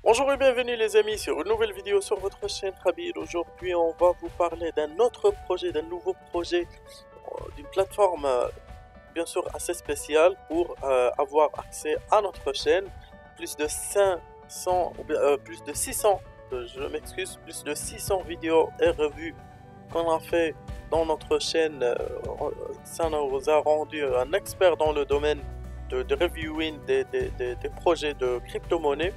Bonjour et bienvenue les amis sur une nouvelle vidéo sur votre chaîne Khabir. Aujourd'hui on va vous parler d'un autre projet, d'un nouveau projet d'une plateforme bien sûr assez spéciale pour avoir accès à notre chaîne. Plus de 500, ou bien, plus de 600, je m'excuse, plus de 600 vidéos et revues qu'on a fait dans notre chaîne. Ça nous a rendu un expert dans le domaine de reviewing des projets de crypto-monnaie.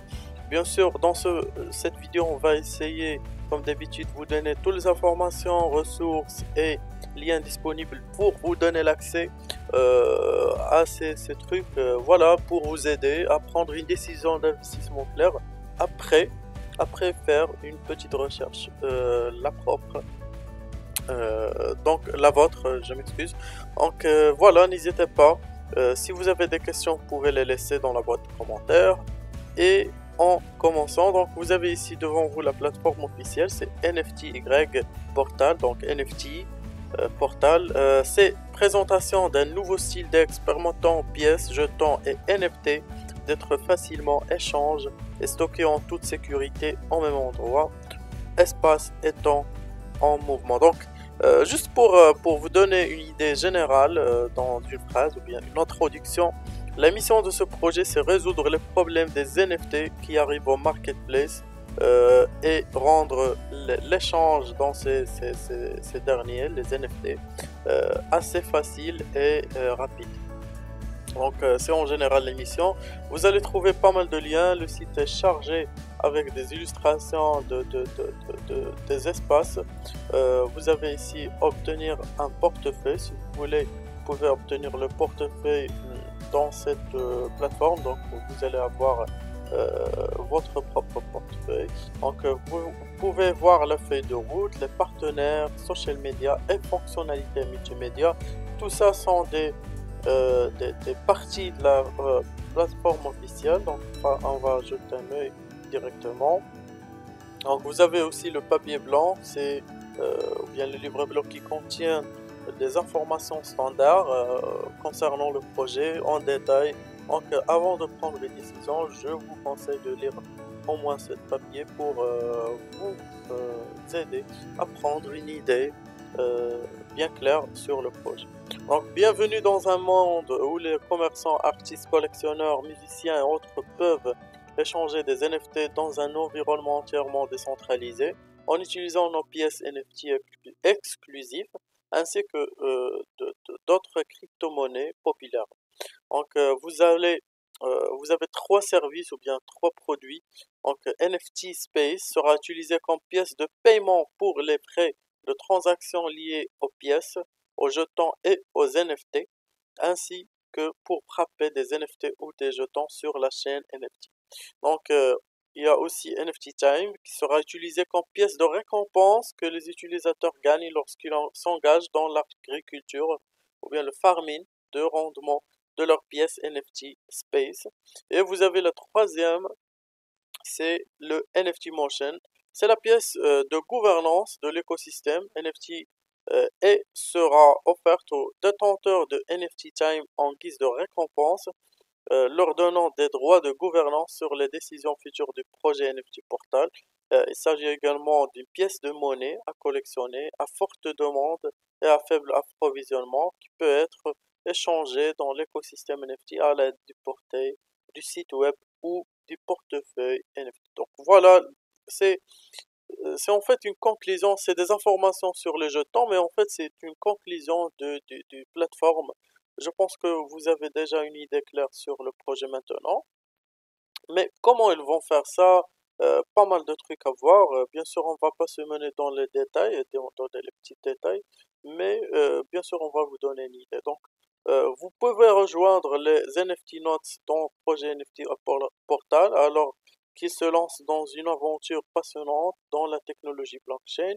Bien sûr, dans cette vidéo, on va essayer, comme d'habitude, vous donner toutes les informations, ressources et liens disponibles pour vous donner l'accès à ces trucs, voilà, pour vous aider à prendre une décision d'investissement claire après, après faire une petite recherche, la propre, donc la vôtre, je m'excuse. Donc voilà, n'hésitez pas. Si vous avez des questions, vous pouvez les laisser dans la boîte de commentaires. Et en commençant, donc vous avez ici devant vous la plateforme officielle, c'est NFTY Portal, donc NFT Portal. C'est présentation d'un nouveau style DEX permettant pièces, jetons et NFT d'être facilement échangés et stockés en toute sécurité au même endroit, espace et temps en mouvement. Donc, juste pour vous donner une idée générale dans une phrase ou bien une introduction, la mission de ce projet, c'est résoudre les problèmes des NFT qui arrivent au marketplace et rendre l'échange dans ces derniers, les NFT, assez facile et rapide. Donc c'est en général l'émission. Vous allez trouver pas mal de liens. Le site est chargé avec des illustrations des espaces. Vous avez ici obtenir un portefeuille. Si vous voulez, vous pouvez obtenir le portefeuille dans cette plateforme. Donc vous allez avoir votre propre portefeuille. Donc vous pouvez voir la feuille de route, les partenaires, social media et fonctionnalités multimédia. Tout ça sont des parties de la plateforme officielle. Donc on va jeter un œil directement. Donc vous avez aussi le papier blanc, c'est ou bien le livre blanc qui contient des informations standards concernant le projet en détail. Donc avant de prendre les décisions, je vous conseille de lire au moins ce papier pour vous aider à prendre une idée euh, bien claire sur le projet. Donc bienvenue dans un monde où les commerçants, artistes, collectionneurs, musiciens et autres peuvent échanger des NFT dans un environnement entièrement décentralisé en utilisant nos pièces NFT exclusives ainsi que d'autres crypto-monnaies populaires. Donc vous avez trois services ou bien trois produits. Donc NFT Space sera utilisé comme pièce de paiement pour les frais de transaction liés aux pièces, aux jetons et aux NFT, ainsi que pour frapper des NFT ou des jetons sur la chaîne NFT. Donc, il y a aussi NFT Time qui sera utilisé comme pièce de récompense que les utilisateurs gagnent lorsqu'ils s'engagent dans l'agriculture ou bien le farming de rendement de leur pièce NFT Space. Et vous avez le troisième, c'est le NFT Motion. C'est la pièce de gouvernance de l'écosystème NFT et sera offerte aux détenteurs de NFT Time en guise de récompense leur donnant des droits de gouvernance sur les décisions futures du projet NFT Portal. Il s'agit également d'une pièce de monnaie à collectionner à forte demande et à faible approvisionnement qui peut être échangée dans l'écosystème NFT à l'aide du portail, du site web ou du portefeuille NFT. Donc voilà, c'est c'est en fait une conclusion, c'est des informations sur le jeton, mais en fait c'est une conclusion de plateforme. Je pense que vous avez déjà une idée claire sur le projet maintenant. Mais comment ils vont faire ça? Pas mal de trucs à voir. Bien sûr, on va pas se mener dans les détails, et dans les petits détails, mais bien sûr, on va vous donner une idée. Donc, vous pouvez rejoindre les NFT Notes dans le projet NFT Portal alors qu'ils se lancent dans une aventure passionnante dans la technologie blockchain.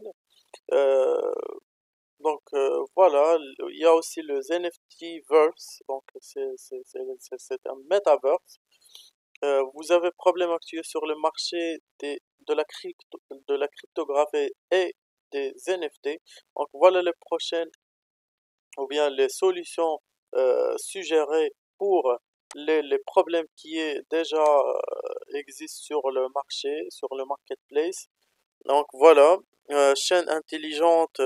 Euh, donc voilà, il y a aussi le NFTverse, donc c'est un metaverse. Vous avez problème actuel sur le marché de la cryptographie et des NFT. Donc voilà les prochaines ou bien les solutions suggérées pour les problèmes qui est déjà existent sur le marché, sur le marketplace. Donc voilà, chaîne intelligente,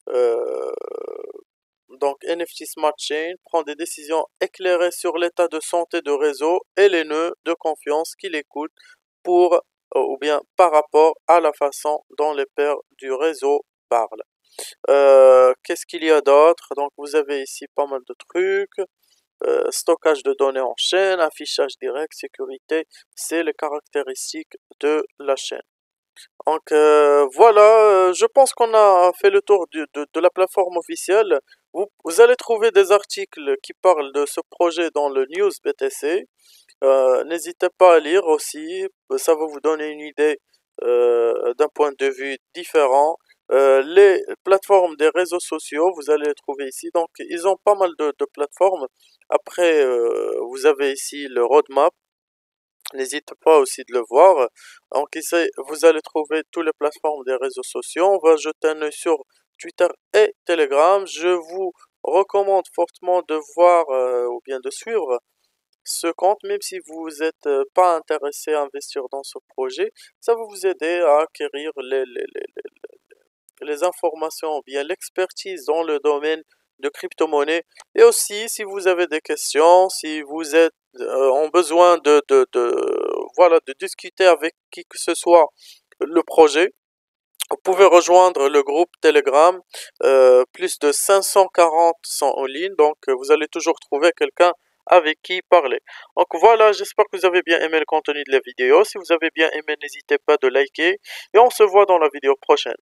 euh, donc NFT Smart Chain prend des décisions éclairées sur l'état de santé de réseau et les nœuds de confiance qu'il écoute pour ou bien par rapport à la façon dont les pairs du réseau parlent. Qu'est-ce qu'il y a d'autre? Donc vous avez ici pas mal de trucs. Stockage de données en chaîne, affichage direct, sécurité, c'est les caractéristiques de la chaîne. Donc voilà, je pense qu'on a fait le tour de la plateforme officielle. Vous allez trouver des articles qui parlent de ce projet dans le News BTC. N'hésitez pas à lire aussi, ça va vous donner une idée d'un point de vue différent. Les plateformes des réseaux sociaux, vous allez les trouver ici. Donc, ils ont pas mal de plateformes. Après, vous avez ici le roadmap. N'hésitez pas aussi de le voir. Donc ici, vous allez trouver toutes les plateformes des réseaux sociaux. On va jeter un œil sur Twitter et Telegram. Je vous recommande fortement de voir ou bien de suivre ce compte, même si vous n'êtes pas intéressé à investir dans ce projet. Ça va vous aider à acquérir les informations ou bien l'expertise dans le domaine de crypto-monnaie. Et aussi, si vous avez des questions, si vous êtes en besoin voilà, de discuter avec qui que ce soit le projet, vous pouvez rejoindre le groupe Telegram. Plus de 540 sont en ligne, donc vous allez toujours trouver quelqu'un avec qui parler. Donc voilà, j'espère que vous avez bien aimé le contenu de la vidéo. Si vous avez bien aimé, n'hésitez pas de liker et on se voit dans la vidéo prochaine.